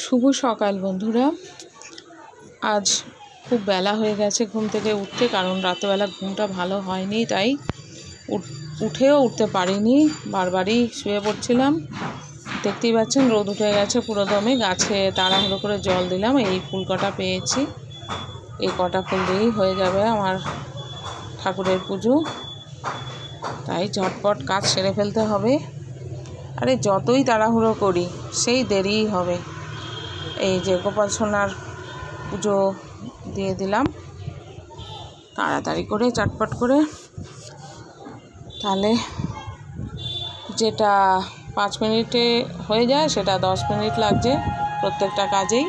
শুভ সকাল বন্ধুরা। আজ খুব বেলা হয়ে গেছে ঘুম থেকে উঠতে, কারণ রাতেবেলা ঘুমটা ভালো হয়নি, তাই উঠেও উঠতে পারিনি, বারবারই শুয়ে পড়ছিলাম। দেখতেই পাচ্ছেন রোদ উঠে গেছে পুরো দমে। গাছে তাড়াহুড়ো করে জল দিলাম, এই ফুল কটা পেয়েছি, এই কটা ফুল দিয়েই হয়ে যাবে আমার ঠাকুরের পুজো, তাই ঝটপট কাজ সেরে ফেলতে হবে। আরে যতই তাড়াহুড়ো করি সেই দেরিই হবে। এই যে গোপাল সোনার পুজো দিয়ে দিলাম তাড়াতাড়ি করে, চটপট করে, তাহলে যেটা 5 মিনিটে হয়ে যায় সেটা 10 মিনিট লাগছে। প্রত্যেকটা কাজেই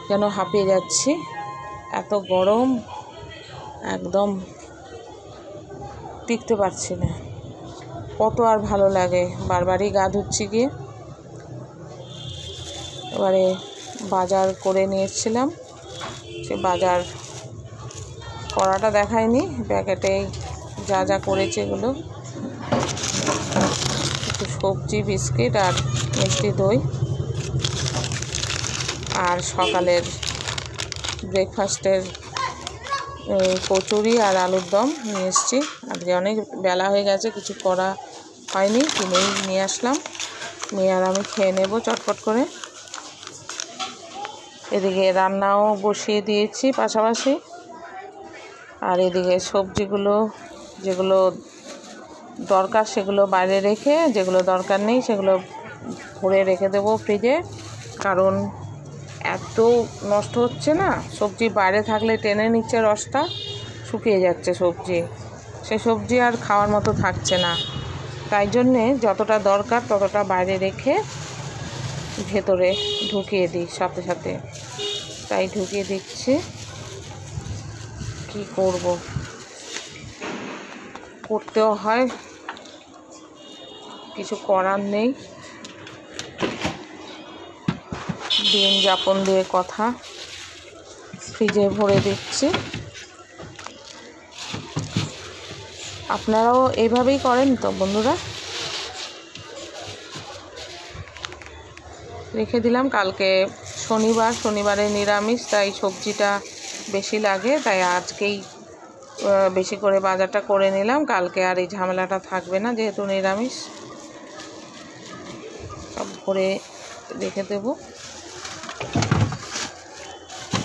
যেন হাঁপিয়ে যাচ্ছি, এত গরম, একদম টিকতে পারছি না। কত আর ভালো লাগে, বারবারই গা ধুচ্ছি গিয়ে। এবারে বাজার করে নিয়ে এসেছিলাম, সে বাজার করাটা দেখায়নি, প্যাকেটে যা যা করেছে এগুলো, একটু সবজি, বিস্কিট আর মিষ্টি দই, আর সকালের ব্রেকফাস্টের কচুরি আর আলুর দম নিয়ে এসেছি। আজকে অনেক বেলা হয়ে গেছে, কিছু করা হয়নি, কিনেই নিয়ে আসলাম। নিয়ে আর আমি খেয়ে নেব চটপট করে। এদিকে রান্নাও বসিয়ে দিয়েছি পাশাপাশি, আর এদিকে সবজিগুলো যেগুলো দরকার সেগুলো বাইরে রেখে, যেগুলো দরকার নেই সেগুলো ভরে রেখে দেবো ফ্রিজে, কারণ এত নষ্ট হচ্ছে না সবজি, বাইরে থাকলে টেনে নিচ্ছে রসটা, শুকিয়ে যাচ্ছে সবজি, সে সবজি আর খাওয়ার মতো থাকছে না। তাই জন্যে যতটা দরকার ততটা বাইরে রেখে ভেতরে ঢুকিয়ে দিই সাথে সাথে, তাই ঢুকিয়ে দিচ্ছি। কি করব, করতেও হয়, কিছু করার নেই, দিন যাপন দিয়ে কথা। ফ্রিজে ভরে দিচ্ছি। আপনারাও এইভাবেই করেন তো বন্ধুরা? রেখে দিলাম, কালকে শনিবারে নিরামিষ, তাই সবজিটা বেশি লাগে, তাই আজকেই বেশি করে বাজারটা করে নিলাম। কালকে আর এই ঝামেলাটা থাকবে না, যেহেতু নিরামিষ। সব ভরে রেখে দেব।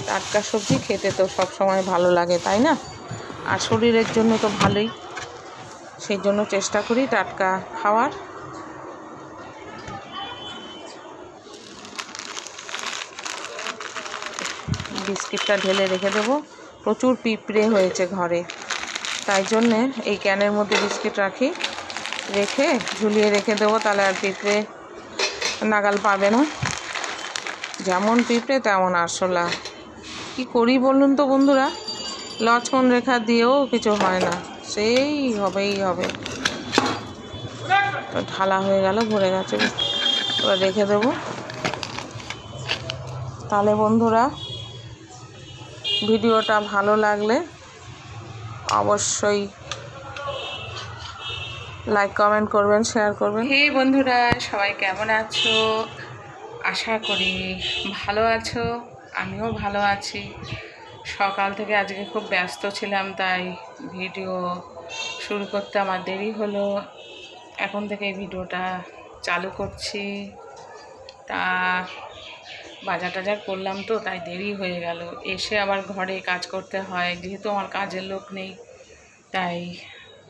টাটকা সবজি খেতে তো সব সময় ভালো লাগে, তাই না? আর শরীরের জন্য তো ভালোই, সেই জন্য চেষ্টা করি টাটকা খাওয়ার। বিস্কিটটা ঢেলে রেখে দেবো। প্রচুর পিঁপড়ে হয়েছে ঘরে, তাই জন্যে এই ক্যানের মধ্যে বিস্কিট রেখে ঝুলিয়ে রেখে দেবো, তাহলে আর পিঁপড়ে নাগাল পাবে না। যেমন পিঁপড়ে তেমন আরশোলা। কি করি বলুন তো বন্ধুরা? লক্ষ্মণ রেখা দিয়েও কিছু হয় না, সেই হবেই হবে। তো ঢালা হয়ে গেল, ভরে গেছে, এবার রেখে দেবো। তাহলে বন্ধুরা, ভিডিওটা ভালো লাগলে অবশ্যই লাইক, কমেন্ট করবেন, শেয়ার করবেন। হে বন্ধুরা, সবাই কেমন আছো? আশা করি ভালো আছো, আমিও ভালো আছি। সকাল থেকে আজকে খুব ব্যস্ত ছিলাম, তাই ভিডিও শুরু করতে আমার দেরি হলো। এখন থেকে ভিডিওটা চালু করছি। তা বাজার টাজার করলাম তো, তাই দেরি হয়ে গেল। এসে আবার ঘরে কাজ করতে হয়, যেহেতু আমার কাজের লোক নেই, তাই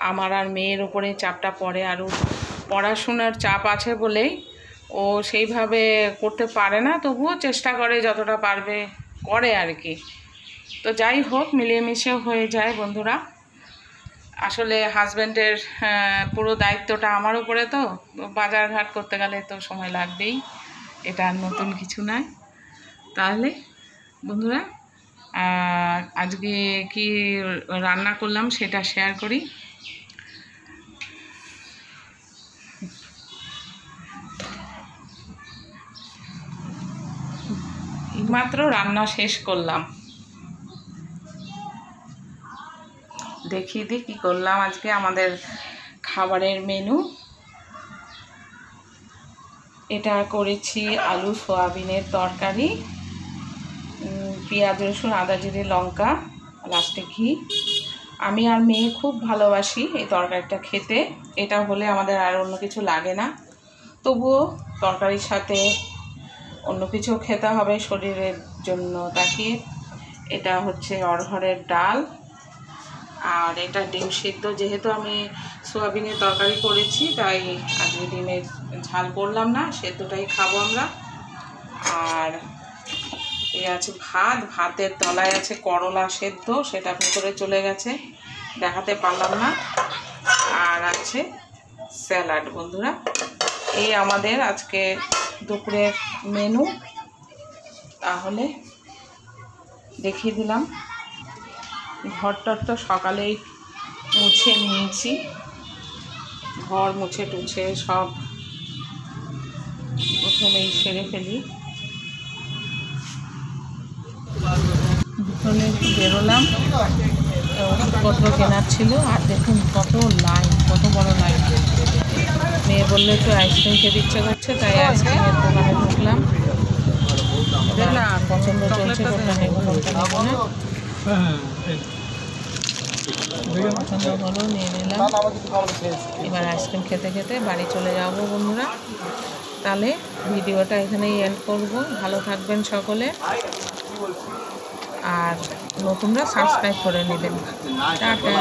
আমার আর মেয়ের ওপরে চাপটা পড়ে। আরও পড়াশোনার চাপ আছে বলেই ও সেইভাবে করতে পারে না, তবুও চেষ্টা করে যতটা পারবে করে আর কি। তো যাই হোক, মিলেমিশে হয়ে যায় বন্ধুরা। আসলে হাজব্যান্ডের পুরো দায়িত্বটা আমার উপরে, তো বাজারঘাট করতে গেলে তো সময় লাগবেই, এটা আর নতুন কিছু নয়। তাহলে বন্ধুরা, আজকে কি রান্না করলাম সেটা শেয়ার করি। মাত্র রান্না শেষ করলাম, দেখিয়ে দিই কী করলাম আজকে। আমাদের খাবারের মেনু এটা করেছি আলু সয়াবিনের তরকারি, পেঁয়াজ রসুন আদা জিরে লঙ্কা লাস্টে ঘি। আমি আর মেয়ে খুব ভালোবাসি এই তরকারিটা খেতে, এটা হলে আমাদের আর অন্য কিছু লাগে না। তবুও তরকারির সাথে অন্য কিছু খেতে হবে শরীরের জন্য তাকিয়ে। এটা হচ্ছে অড়হরের ডাল, আর এটা ডিম সিদ্ধ। যেহেতু আমি সোয়াবিনের তরকারি করেছি তাই আজকে ডিমের ঝাল করলাম না, সেদ্ধটাই খাবো আমরা। আর এই আছে ভাত, ভাতের তলায় আছে করলা সেদ্ধ, সেটা ভিতরে চলে গেছে, দেখাতে পারলাম না। আর আছে স্যালাড। বন্ধুরা, এই আমাদের আজকে দুপুরের মেনু। তাহলে দেখিয়ে দিলাম। ঘরটার তো সকালেই মুছে নিয়েছি, ঘর মুছে টুছে সব প্রথমেই সেরে ফেলি। দুপুরে একটু বেরোলাম, ওষুধপত্র কেনার ছিল। আর দেখুন কত লাইন, কত বড় লাইন। মেয়ে বললে একটু আইসক্রিম খেতে ইচ্ছে করছে, তাই আইসক্রিমের দোকানে ঢুকলাম। না পছন্দ চলছে, কোনটা নেবো কোনটা নেবো না, পছন্দ হলো নিয়ে নিলাম। এবার আইসক্রিম খেতে খেতে বাড়ি চলে যাবো বন্ধুরা। তাহলে ভিডিওটা এখানেই এন্ড করব। ভালো থাকবেন সকলে, আর নতুনরা সাবস্ক্রাইব করে নেবেন। টাটা।